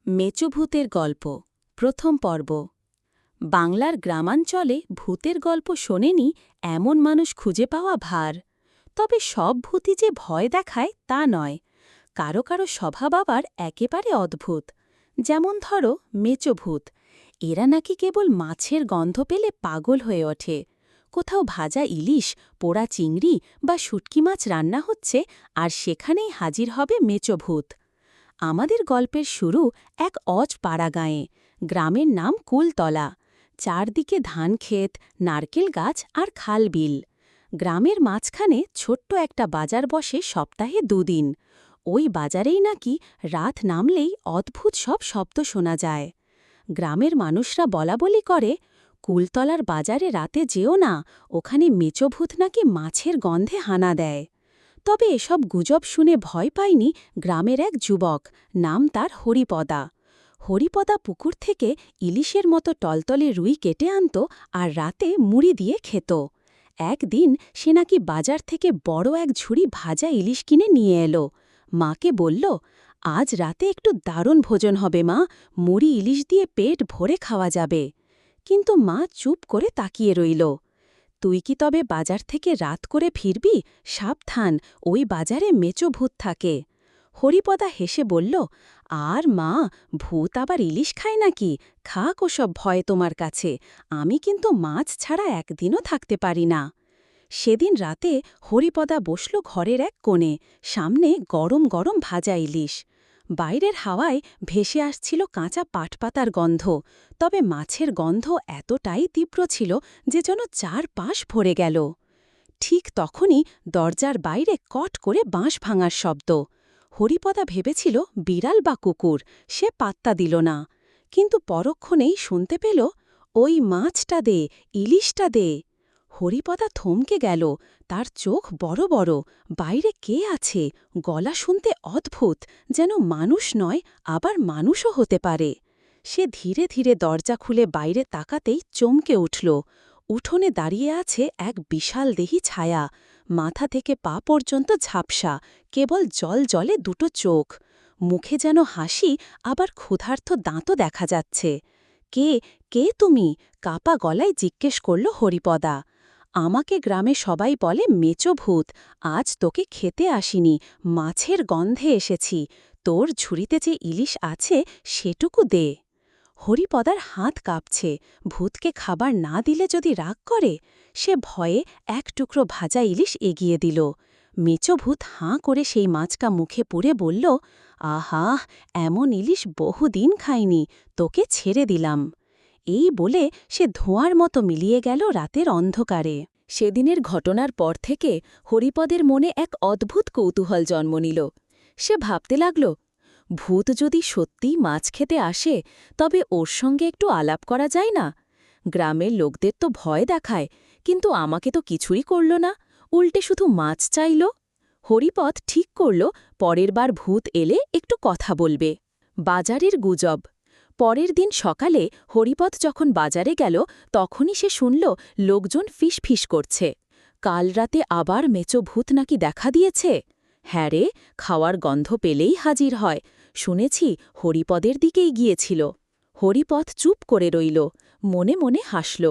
মেচো ভূতের গল্প প্রথম পর্ব। বাংলার গ্রামাঞ্চলে ভূতের গল্প শোনেনি এমন মানুষ খুঁজে পাওয়া ভার। তবে সব ভূতই যে ভয় দেখায় তা নয়। কারো কারো স্বভাব আবার একেবারে অদ্ভুত। যেমন ধরো মেচো ভূত, এরা নাকি কেবল মাছের গন্ধ পেলে পাগল হয়ে ওঠে। কোথাও ভাজা ইলিশ, পোড়া চিংড়ি বা শুটকি মাছ রান্না হচ্ছে, আর সেখানেই হাজির হবে মেচো ভূত। আমাদের গল্পের শুরু এক পাড়া গাঁয়ে। গ্রামের নাম কুলতলা। চারদিকে ধানক্ষেত, নারকেল গাছ আর খাল বিল। গ্রামের মাঝখানে ছোট্ট একটা বাজার বসে সপ্তাহে দুদিন। ওই বাজারেই নাকি রাত নামলেই অদ্ভুত সব শব্দ শোনা যায়। গ্রামের মানুষরা বলাবলি করে, কুলতলার বাজারে রাতে যেও না, ওখানে মেচো ভূত নাকি মাছের গন্ধে হানা দেয়। তবে এসব গুজব শুনে ভয় পায়নি গ্রামের এক যুবক, নাম তার হরিপদা। হরিপদা পুকুর থেকে ইলিশের মতো টলতলে রুই কেটে আনত আর রাতে মুড়ি দিয়ে খেত। একদিন সে নাকি বাজার থেকে বড় এক ঝুড়ি ভাজা ইলিশ কিনে নিয়ে এলো। মাকে বলল, আজ রাতে একটু দারুণ ভোজন হবে মা, মুড়ি ইলিশ দিয়ে পেট ভরে খাওয়া যাবে। কিন্তু মা চুপ করে তাকিয়ে রইল। তুই কি তবে বাজার থেকে রাত করে ফিরবি? সাবধান, ওই বাজারে মেচো ভূত থাকে। হরিপদা হেসে বলল, আর মা, ভূত আবার ইলিশ খায় নাকি? খাক ওসব ভয় তোমার কাছে, আমি কিন্তু মাছ ছাড়া একদিনও থাকতে পারি না। সেদিন রাতে হরিপদা বসল ঘরের এক কোণে, সামনে গরম গরম ভাজা ইলিশ। বাইরের হাওয়ায় ভেসে আসছিল কাঁচা পাটপাতার গন্ধ, তবে মাছের গন্ধ এতটাই তীব্র ছিল যে যেন চারপাশ ভরে গেল। ঠিক তখনই দরজার বাইরে কট করে বাঁশ ভাঙার শব্দ। হরিপদা ভেবেছিল বিড়াল বা কুকুর, সে পাত্তা দিল না। কিন্তু পরক্ষণেই শুনতে পেল, ওই মাছটা দে, ইলিশটা দে। হরিপদা থমকে গেল, তার চোখ বড় বড়। বাইরে কে আছে? গলা শুনতে অদ্ভুত, যেন মানুষ নয়, আবার মানুষও হতে পারে। সে ধীরে ধীরে দরজা খুলে বাইরে তাকাতেই চমকে উঠল। উঠোনে দাঁড়িয়ে আছে এক বিশালদেহী ছায়া, মাথা থেকে পা পর্যন্ত ঝাপসা, কেবল জল জলে দুটো চোখ। মুখে যেন হাসি, আবার ক্ষুধার্ত দাঁতও দেখা যাচ্ছে। কে, কে তুমি? কাপা গলায় জিজ্ঞেস করল হরিপদা। আমাকে গ্রামে সবাই বলে মেচো ভূত। আজ তোকে খেতে আসিনি, মাছের গন্ধে এসেছি। তোর ঝুড়িতে যে ইলিশ আছে সেটুকু দে। হরিপদার হাত কাঁপছে। ভূতকে খাবার না দিলে যদি রাগ করে। সে ভয়ে এক টুকরো ভাজা ইলিশ এগিয়ে দিল। মেচো ভূত হাঁ করে সেই মাছকা মুখে পুরে বলল, আহা, এমন ইলিশ বহুদিন খাইনি, তোকে ছেড়ে দিলাম। এই বলে সে ধোঁয়ার মতো মিলিয়ে গেল রাতের অন্ধকারে। সেদিনের ঘটনার পর থেকে হরিপদের মনে এক অদ্ভুত কৌতূহল জন্ম নিল। সে ভাবতে লাগল, ভূত যদি সত্যিই মাছ খেতে আসে, তবে ওর সঙ্গে একটু আলাপ করা যায় না? গ্রামের লোকদের তো ভয় দেখায়, কিন্তু আমাকে তো কিছুই করল না, উল্টে শুধু মাছ চাইল। হরিপদ ঠিক করল, পরের বার ভূত এলে একটু কথা বলবে। বাজারের গুজব। পরের দিন সকালে হরিপদ যখন বাজারে গেল, তখনই সে শুনল লোকজন ফিসফিস করছে। কাল রাতে আবার মেচো ভূত নাকি দেখা দিয়েছে। হ্যাঁ রে, খাওয়ার গন্ধ পেলেই হাজির হয়। শুনেছি হরিপদের দিকেই গিয়েছিল। হরিপদ চুপ করে রইল, মনে মনে হাসল।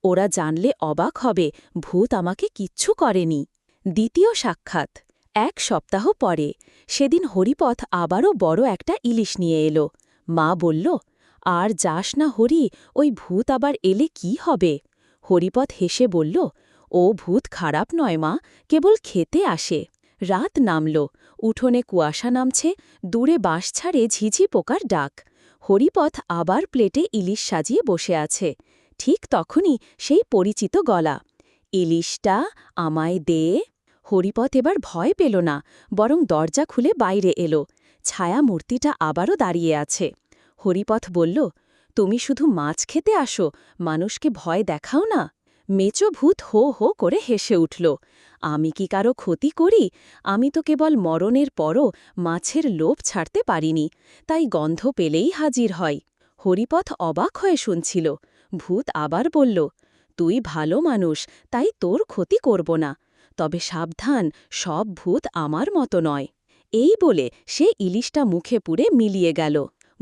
ওরা জানলে অবাক হবে, ভূত আমাকে কিচ্ছু করেনি। দ্বিতীয় সাক্ষাৎ। এক সপ্তাহ পরে, সেদিন হরিপদ আবারও বড় একটা ইলিশ নিয়ে এলো। মা বলল, আর যাস না হরি, ওই ভূত আবার এলে কি হবে? হরিপদ হেসে বলল, ও ভূত খারাপ নয় মা, কেবল খেতে আসে। রাত নামল, উঠোনে কুয়াশা নামছে, দূরে বাঁশ ছাড়ে ঝিঝি পোকার ডাক। হরিপদ আবার প্লেটে ইলিশ সাজিয়ে বসে আছে। ঠিক তখনই সেই পরিচিত গলা, ইলিশটা আমায় দে। হরিপদ এবার ভয় পেল না, বরং দরজা খুলে বাইরে এলো। ছায়া মূর্তিটা আবারও দাঁড়িয়ে আছে। হরিপদ বলল, তুমি শুধু মাছ খেতে আসো, মানুষকে ভয় দেখাও না? মেচো ভূত হো হো করে হেসে উঠল, আমি কি কারো ক্ষতি করি? আমি তো কেবল মরণের পরও মাছের লোভ ছাড়তে পারিনি, তাই গন্ধ পেলেই হাজির হয়। হরিপদ অবাক হয়ে শুনছিল। ভূত আবার বলল, তুই ভালো মানুষ, তাই তোর ক্ষতি করব না। তবে সাবধান, সব ভূত আমার মতো নয়। এই বলে সে ইলিশটা মুখে পুরে মিলিয়ে গেল।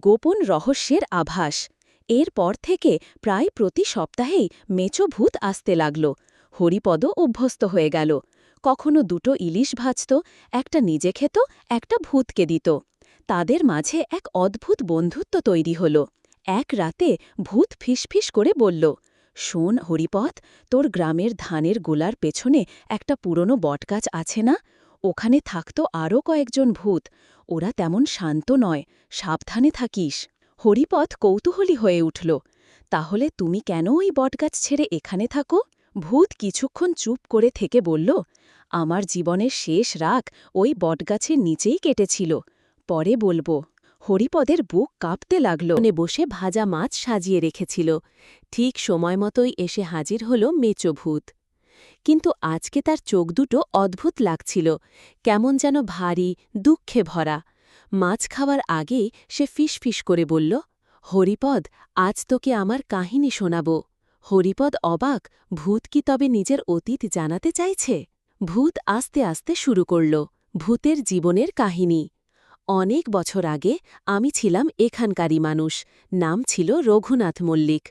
গোপন রহস্যের আভাস। এরপর থেকে প্রায় প্রতি সপ্তাহেই মেচো ভূত আসতে লাগল। হরিপদ অভ্যস্ত হয়ে গেল। কখনো দুটো ইলিশ ভাজত, একটা নিজে খেত, একটা ভূতকে দিত। তাদের মাঝে এক অদ্ভুত বন্ধুত্ব তৈরি হল। এক রাতে ভূত ফিসফিস করে বলল, শোন হরিপদ, তোর গ্রামের ধানের গোলার পেছনে একটা পুরনো বটগাছ আছে না? ওখানে থাকত আরও কয়েকজন ভূত। ওরা তেমন শান্ত নয়, সাবধানে থাকিস। হরিপদ কৌতূহলী হয়ে উঠল। তাহলে তুমি কেন ওই বটগাছ ছেড়ে এখানে থাকো? ভূত কিছুক্ষণ চুপ করে থেকে বলল, আমার জীবনের শেষ রাগ ওই বটগাছের নিচেই কেটেছিল। পরে বলবো। হরিপদের বুক কাঁপতে লাগল। মনে বসে ভাজা মাছ সাজিয়ে রেখেছিল। ঠিক সময় মতোই এসে হাজির হল মেচো ভূত। কিন্তু আজকে তার চোখ দুটো অদ্ভুত লাগছিল, কেমন যেন ভারী, দুঃখে ভরা। মাছ খাওয়ার আগেই সে ফিসফিস করে বলল, হরিপদ, আজ তোকে আমার কাহিনী শোনাব। হরিপদ অবাক, ভূত কি তবে নিজের অতীত জানাতে চাইছে? ভূত আস্তে আস্তে শুরু করল ভূতের জীবনের কাহিনী। অনেক বছর আগে আমি ছিলাম এখানকারই মানুষ। নাম ছিল রঘুনাথ মল্লিক।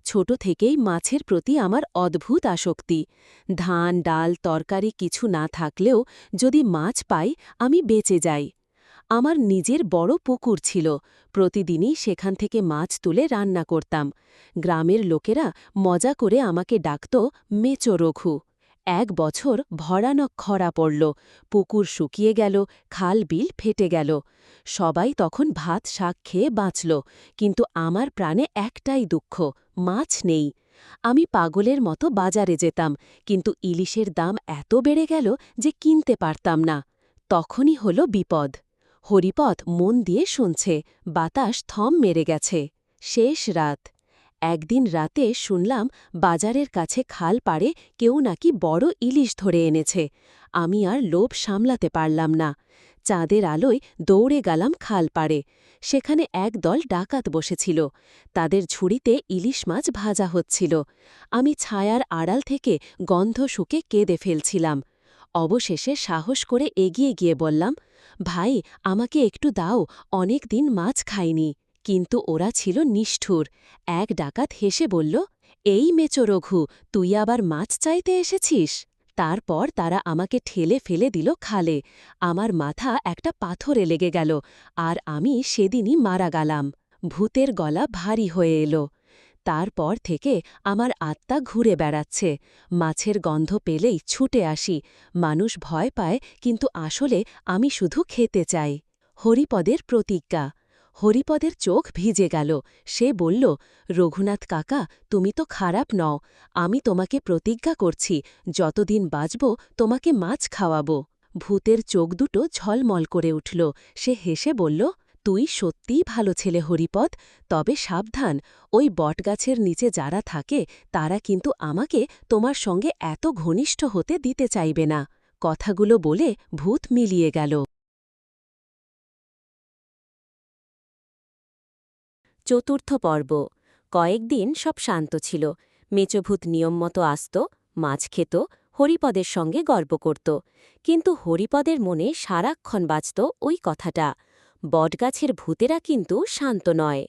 ছোট থেকেই মাছের প্রতি আমার অদ্ভুত আসক্তি। ধান, ডাল, তরকারি কিছু না থাকলেও যদি মাছ পাই আমি বেঁচে যাই। আমার নিজের বড় পুকুর ছিল। প্রতিদিনই সেখান থেকে মাছ তুলে রান্না করতাম। গ্রামের লোকেরা মজা করে আমাকে ডাকত মেচো রঘু। এক বছর ভয়ানক খরা পড়ল। পুকুর শুকিয়ে গেল, খাল বিল ফেটে গেল। সবাই তখন ভাত শাক খেয়ে বাঁচল, কিন্তু আমার প্রাণে একটাই দুঃখ, মাছ নেই। আমি পাগলের মতো বাজারে যেতাম, কিন্তু ইলিশের দাম এত বেড়ে গেল যে কিনতে পারতাম না। তখনই হল বিপদ। হরিপদ মন দিয়ে শুনছে, বাতাস থম মেরে গেছে। শেষ রাত। একদিন রাতে শুনলাম বাজারের কাছে খাল পাড়ে কেউ নাকি বড় ইলিশ ধরে এনেছে। আমি আর লোভ সামলাতে পারলাম না। চাঁদের আলোয় দৌড়ে গেলাম খাল পাড়ে। সেখানে একদল ডাকাত বসেছিল। তাদের ঝুড়িতে ইলিশ মাছ ভাজা হচ্ছিল। আমি ছায়ার আড়াল থেকে গন্ধ শুকে কেঁদে ফেলছিলাম। অবশেষে সাহস করে এগিয়ে গিয়ে বললাম, ভাই, আমাকে একটু দাও, অনেক দিন মাছ খাইনি। কিন্তু ওরা ছিল নিষ্ঠুর। এক ডাকাত হেসে বলল, এই মেচো রঘু, তুই আবার মাছ চাইতে এসেছিস? তারপর তারা আমাকে ঠেলে ফেলে দিল খালে। আমার মাথা একটা পাথরে লেগে গেল, আর আমি সেদিনই মারা গেলাম। ভূতের গলা ভারী হয়ে এলো। তারপর থেকে আমার আত্মা ঘুরে বেড়াচ্ছে। মাছের গন্ধ পেলেই ছুটে আসি। মানুষ ভয় পায়, কিন্তু আসলে আমি শুধু খেতে চাই। হরিপদের প্রতিজ্ঞা। হরিপদের চোখ ভিজে গেল। সে বলল, রঘুনাথ কাকা, তুমি তো খারাপ নও। আমি তোমাকে প্রতিজ্ঞা করছি, যতদিন বাঁচব তোমাকে মাছ খাওয়াব। ভূতের চোখ দুটো ঝলমল করে উঠল। সে হেসে বলল, তুই সত্যিই ভালো ছেলে হরিপদ। তবে সাবধান, ওই বটগাছের নিচে যারা থাকে তারা কিন্তু আমাকে তোমার সঙ্গে এত ঘনিষ্ঠ হতে দিতে চাইবে না। কথাগুলো বলে ভূত মিলিয়ে গেল। চতুর্থ পর্ব। কয়েকদিন সব শান্ত ছিল। মেচোভূত নিয়মমতো আসত, মাছ খেত, হরিপদের সঙ্গে গল্প করত। কিন্তু হরিপদের মনে সারাক্ষণ বাজত ওই কথাটা, বটগাছের ভূতেরা কিন্তু শান্ত নয়।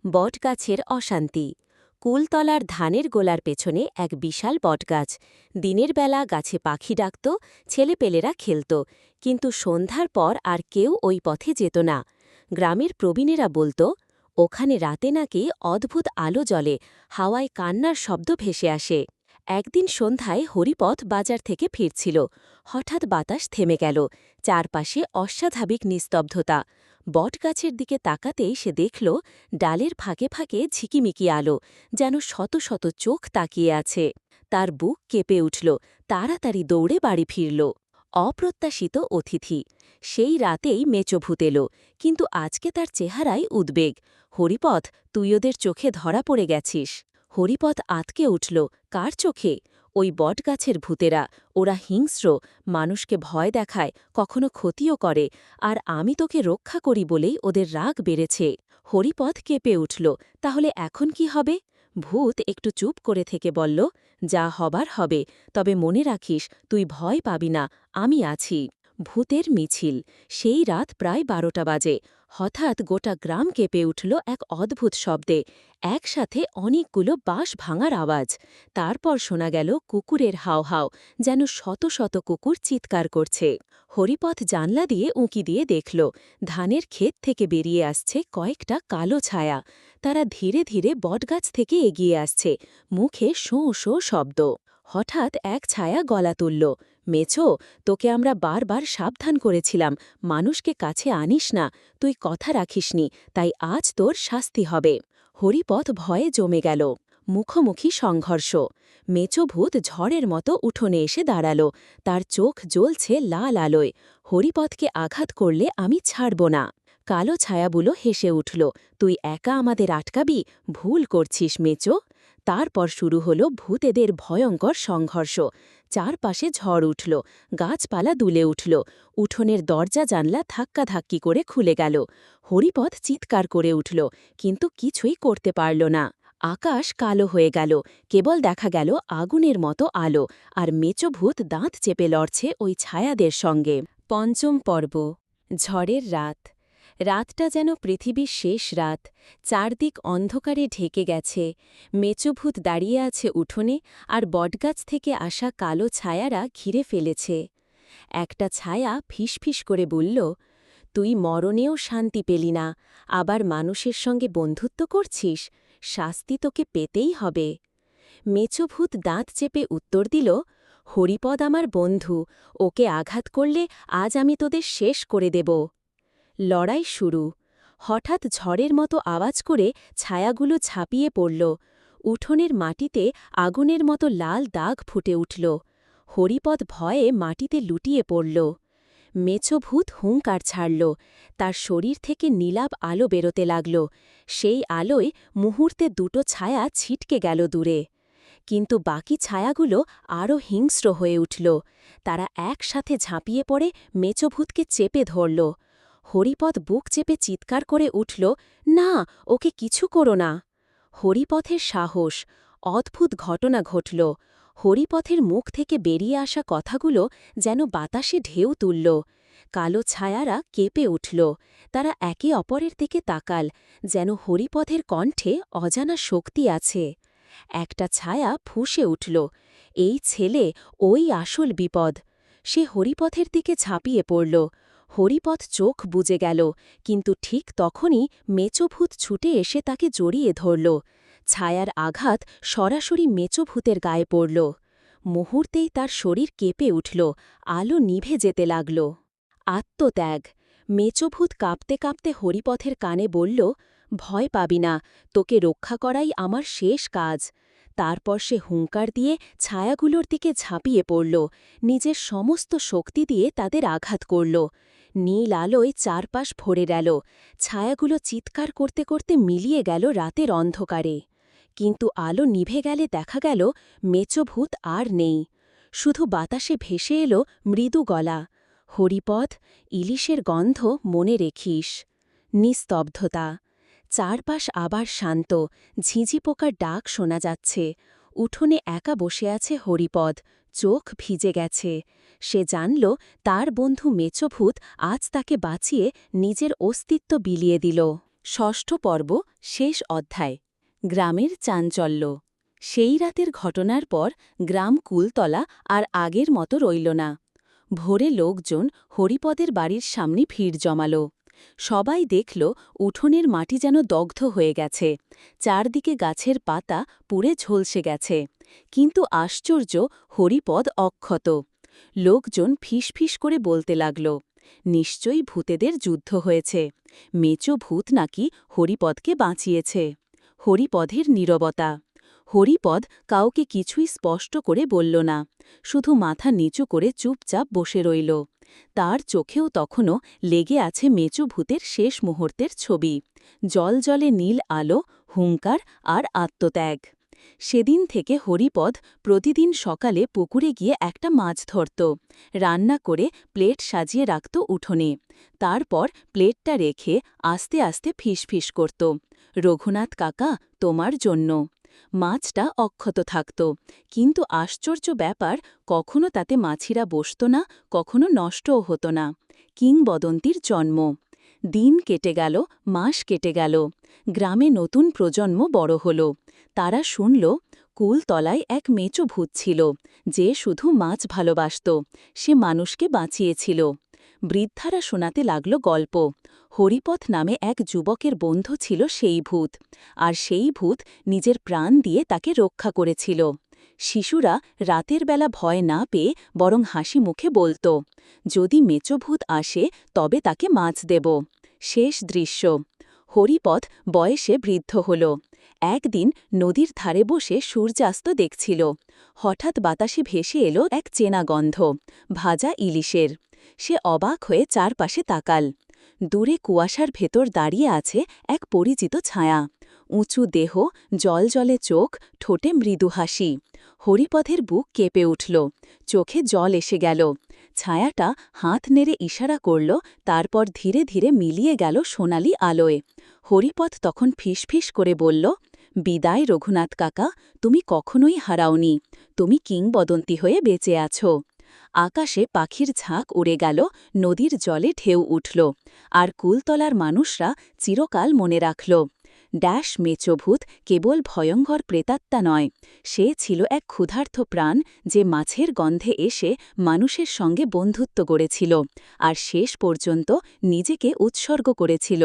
বটগাছের অশান্তি। কুলতলার ধানের গোলার পেছনে এক বিশাল বটগাছ। দিনের বেলা গাছে পাখি ডাকত, ছেলেপেলেরা খেলত, কিন্তু সন্ধ্যার পর আর কেউ ওই পথে যেত না। গ্রামের প্রবীণেরা বলত, ওখানে রাতে নাকি অদ্ভুত আলো জ্বলে, হাওয়ায় কান্নার শব্দ ভেসে আসে। একদিন সন্ধ্যায় হরিপদ বাজার থেকে ফিরছিল। হঠাৎ বাতাস থেমে গেল। চারপাশে অস্বাভাবিক নিস্তব্ধতা। বটগাছের দিকে তাকাতেই সে দেখল ডালের ফাঁকে ফাঁকে ঝিকিমিকি আলো, যেন শত শত চোখ তাকিয়ে আছে। তার বুক কেঁপে উঠল। তাড়াতাড়ি দৌড়ে বাড়ি ফিরল। অপ্রত্যাশিত অতিথি। সেই রাতেই মেচোভূত এলো, কিন্তু আজকে তার চেহারায় উদ্বেগ। হরিপদ, তুই ওদের চোখে ধরা পড়ে গেছিস। হরিপদ আঁতকে উঠল। কার চোখে? ওই বটগাছের ভূতেরা। ওরা হিংস্র, মানুষকে ভয় দেখায়, কখনো ক্ষতিও করে, আর আমি তোকে রক্ষা করি বলেই ওদের রাগ বেড়েছে। হরিপদ কেঁপে উঠল। তাহলে এখন কি হবে? ভূত একটু চুপ করে থেকে বলল, যা হবার হবে, তবে মনে রাখিস তুই ভয় পাবি না, আমি আছি। ভূতের মিছিল। সেই রাত প্রায় 12টা বাজে। হঠাৎ গোটা গ্রাম কেঁপে উঠল এক অদ্ভুত শব্দে, একসাথে অনেকগুলো বাঁশ ভাঙার আওয়াজ। তারপর শোনা গেল কুকুরের হাও হাও, যেন শত শত কুকুর চিৎকার করছে। হরিপথ জানলা দিয়ে উঁকি দিয়ে দেখল, ধানের ক্ষেত থেকে বেরিয়ে আসছে কয়েকটা কালো ছায়া। তারা ধীরে ধীরে বটগাছ থেকে এগিয়ে আসছে, মুখে শোঁ শোঁ শব্দ। হঠাৎ এক ছায়া গলা তুলল, মেছো, তোকে আমরা বারবার সাবধান করেছিলাম, মানুষকে কাছে আনিস না, তুই কথা রাখিসনি, তাই আজ তোর শাস্তি হবে। হরিপথ ভয়ে জমে গেল। মুখোমুখি সংঘর্ষ। মেছো ভূত ঝড়ের মতো উঠোনে এসে দাঁড়াল, তার চোখ জ্বলছে লাল আলোয়। হরিপথকে আঘাত করলে আমি ছাড়ব না। কালো ছায়াগুলো হেসে উঠল, তুই একা আমাদের আটকাবি? ভুল করছিস মেচো। তারপর শুরু হল ভূতেদের ভয়ঙ্কর সংঘর্ষ। চারপাশে ঝড় উঠল, গাছপালা দুলে উঠল, উঠোনের দরজা জানলা ধাক্কাধাক্কি করে খুলে গেল। হরিপথ চিৎকার করে উঠল, কিন্তু কিছুই করতে পারল না। আকাশ কালো হয়ে গেল, কেবল দেখা গেল আগুনের মতো আলো, আর মেচো ভূত দাঁত চেপে লড়ছে ওই ছায়াদের সঙ্গে। পঞ্চম পর্ব, ঝড়ের রাত। রাতটা যেন পৃথিবীর শেষ রাত, চারদিক অন্ধকারে ঢেকে গেছে। মেচোভূত দাঁড়িয়ে আছে উঠোনে, আর বটগাছ থেকে আসা কালো ছায়ারা ঘিরে ফেলেছে। একটা ছায়া ফিসফিস করে বলল, তুই মরণেও শান্তি পেলি না, আবার মানুষের সঙ্গে বন্ধুত্ব করছিস, শাস্তি তোকে পেতেই হবে। মেচোভূত দাঁত চেপে উত্তর দিল, হরিপদ আমার বন্ধু, ওকে আঘাত করলে আজ আমি তোদের শেষ করে দেব। লড়াই শুরু। হঠাৎ ঝড়ের মতো আওয়াজ করে ছায়াগুলো ঝাঁপিয়ে পড়ল। উঠোনের মাটিতে আগুনের মতো লাল দাগ ফুটে উঠল। হরিপদ ভয়ে মাটিতে লুটিয়ে পড়ল। মেছোভূত হুঙ্কার ছাড়ল, তার শরীর থেকে নীলাভ আলো বেরোতে লাগল। সেই আলোয় মুহূর্তে দুটো ছায়া ছিটকে গেল দূরে। কিন্তু বাকি ছায়াগুলো আরও হিংস্র হয়ে উঠল। তারা একসাথে ঝাঁপিয়ে পড়ে মেছোভূতকে চেপে ধরল। হরিপদ বুক চেপে চিৎকার করে উঠল, না, ওকে কিছু করো না। হরিপথের সাহস। অদ্ভুত ঘটনা ঘটল। হরিপথের মুখ থেকে বেরিয়ে আসা কথাগুলো যেন বাতাসে ঢেউ তুলল। কালো ছায়ারা কেঁপে উঠল। তারা একে অপরের দিকে তাকাল, যেন হরিপথের কণ্ঠে অজানা শক্তি আছে। একটা ছায়া ফুঁসে উঠল, এই ছেলে, ওই আসল বিপদ। সে হরিপথের দিকে ঝাঁপিয়ে পড়ল। হরিপথ চোখ বুজে গেল, কিন্তু ঠিক তখনই মেচোভূত ছুটে এসে তাকে জড়িয়ে ধরল। ছায়ার আঘাত সরাসরি মেচোভূতের গায়ে পড়ল। মুহূর্তেই তার শরীর কেঁপে উঠল, আলো নিভে যেতে লাগল। আত্মত্যাগ। মেচোভূত কাঁপতে কাঁপতে হরিপথের কানে বলল, ভয় পাবি না, তোকে রক্ষা করাই আমার শেষ কাজ। তারপর সে হুঙ্কার দিয়ে ছায়াগুলোর দিকে ঝাঁপিয়ে পড়ল, নিজের সমস্ত শক্তি দিয়ে তাদের আঘাত করল। নীল আলোয় চারপাশ ভরে গেল, ছায়াগুলো চিৎকার করতে করতে মিলিয়ে গেল রাতের অন্ধকারে। কিন্তু আলো নিভে গেলে দেখা গেল মেচোভূত আর নেই। শুধু বাতাসে ভেসে এলো মৃদু গলা, হরিপদ, ইলিশের গন্ধ মনে রেখিস। নিস্তব্ধতা। চারপাশ আবার শান্ত, ঝিঁঝি পোকার ডাক শোনা যাচ্ছে। উঠোনে একা বসে আছে হরিপদ, চোখ ভিজে গেছে। সে জানল তার বন্ধু মেচোভূত আজ তাকে বাঁচিয়ে নিজের অস্তিত্ব বিলিয়ে দিল। ষষ্ঠ পর্ব, শেষ অধ্যায়। গ্রামের চাঞ্চল্য। সেই রাতের ঘটনার পর গ্রাম কুলতলা আর আগের মতো রইল না। ভোরে লোকজন হরিপদের বাড়ির সামনে ভিড় জমাল। সবাই দেখল উঠোনের মাটি যেন দগ্ধ হয়ে গেছে, চারদিকে গাছের পাতা পুড়ে ঝলসে গেছে। কিন্তু আশ্চর্য, হরিপদ অক্ষত। লোকজন ফিসফিস করে বলতে লাগল, নিশ্চয়ই ভূতেদের যুদ্ধ হয়েছে, মেচো ভূত নাকি হরিপদকে বাঁচিয়েছে। হরিপদের নীরবতা। হরিপদ কাউকে কিছুই স্পষ্ট করে বলল না, শুধু মাথা নিচু করে চুপচাপ বসে রইল। তার চোখেও তখনও লেগে আছে মেচো ভূতের শেষ মুহূর্তের ছবি, জলজলে নীল আলো, হুঙ্কার আর আত্মত্যাগ। সেদিন থেকে হরিপদ প্রতিদিন সকালে পুকুরে গিয়ে একটা মাছ ধরত, রান্না করে প্লেট সাজিয়ে রাখত উঠোনে। তারপর প্লেটটা রেখে আস্তে আস্তে ফিসফিস করত, রঘুনাথ কাকা, তোমার জন্য। মাছটা অক্ষত থাকত, কিন্তু আশ্চর্য ব্যাপার, কখনো তাতে মাছিরা বসত না, কখনো নষ্টও হতো না। কিংবদন্তির জন্ম। দিন কেটে গেল, মাস কেটে গেল। গ্রামে নতুন প্রজন্ম বড় হল। তারা শুনল, কুলতলায় এক মেচো ভূত ছিল, যে শুধু মাছ ভালোবাসত। সে মানুষকে বাঁচিয়েছিল। বৃদ্ধারা শোনাতে লাগল গল্প। হরিপথ নামে এক যুবকের বন্ধু ছিল সেই ভূত, আর সেই ভূত নিজের প্রাণ দিয়ে তাকে রক্ষা করেছিল। শিশুরা রাতের বেলা ভয় না পেয়ে বরং হাসি মুখে বলত, যদি মেচো ভূত আসে তবে তাকে মাছ দেব। শেষ দৃশ্য। হরিপথ বয়সে বৃদ্ধ হল। একদিন নদীর ধারে বসে সূর্যাস্ত দেখছিল। হঠাৎ বাতাসে ভেসে এলো এক চেনা গন্ধ, ভাজা ইলিশের। সে অবাক হয়ে চারপাশে তাকাল। দূরে কুয়াশার ভেতর দাঁড়িয়ে আছে এক পরিচিত ছায়া। উঁচু দেহ, জলজলে চোখ, ঠোঁটে মৃদু হাসি। হরিপথের বুক কেঁপে উঠল, চোখে জল এসে গেল। ছায়াটা হাত নেড়ে ইশারা করল, তারপর ধীরে ধীরে মিলিয়ে গেল সোনালি আলোয়। হরিপথ তখন ফিসফিস করে বলল, বিদায় রঘুনাথ কাকা, তুমি কখনোই হারাওনি। তুমি কিংবদন্তি হয়ে বেঁচে আছো। আকাশে পাখির ঝাঁক উড়ে গেল, নদীর জলে ঢেউ উঠল, আর কুলতলার মানুষরা চিরকাল মনে রাখল, মেচোভূত কেবল ভয়ঙ্কর প্রেতাত্মা নয়, সে ছিল এক ক্ষুধার্ত প্রাণ, যে মাছের গন্ধে এসে মানুষের সঙ্গে বন্ধুত্ব গড়েছিল, আর শেষ পর্যন্ত নিজেকে উৎসর্গ করেছিল।